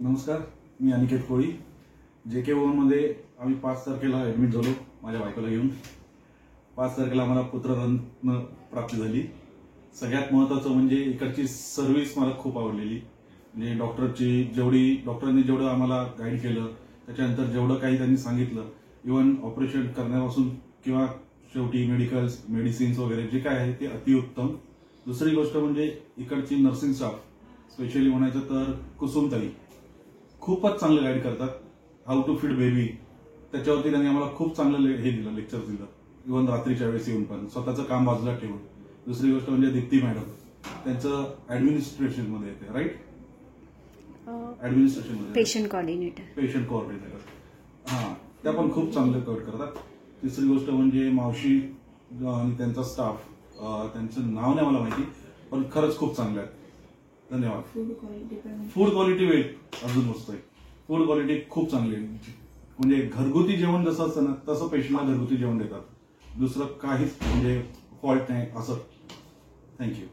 नमस्कार, मी अनिकेत कोळी. JK भवनमध्ये आम्ही 5 तारखेला ॲडमिट झालो माझ्या बायकोला घेऊन. 5 तारखेला आम्हाला पुत्ररत्न प्राप्ती झाली. सगळ्यात महत्त्वाचं म्हणजे इकडची सर्व्हिस मला खूप आवडलेली. म्हणजे डॉक्टरांनी जेवढं आम्हाला गाईड केलं, त्याच्यानंतर जेवढं काही त्यांनी सांगितलं, इव्हन ऑपरेशन करण्यापासून किंवा शेवटी मेडिसिन्स वगैरे जे काय आहे ते अतिउत्तम. दुसरी गोष्ट म्हणजे इकडची नर्सिंग स्टाफ, स्पेशली म्हणायचं तर कुसुमताई खूपच चांगलं गाईड करतात. हाऊ टू फीड बेबी त्याच्यावरती त्यांनी आम्हाला खूप चांगलं लेक्चर दिलं. इव्हन रात्रीच्या वेळेस येऊन पण स्वतःचं काम बाजूला ठेवून. दुसरी गोष्ट म्हणजे दीप्ती मॅडम, त्यांचं ऍडमिनिस्ट्रेशन मध्ये येते, राईट? ऍडमिनिस्ट्रेशन मध्ये पेशंट कोऑर्डिनेटर. हा, त्या पण खूप चांगलं कव्हर करतात. तिसरी गोष्ट म्हणजे मावशी आणि त्यांचा स्टाफ, त्यांचं नाव नाही मला माहिती, पण खरंच खूप चांगलं आहे. धन्यवाद. फूड क्वालिटी अजून मस्त आहे. फूड क्वालिटी खूप चांगली आहे. म्हणजे घरगुती जेवण जसं असतं ना, तसं पेशंटला घरगुती जेवण देतात. दुसरं काहीच म्हणजे फॉल्ट नाही असं. थँक्यू.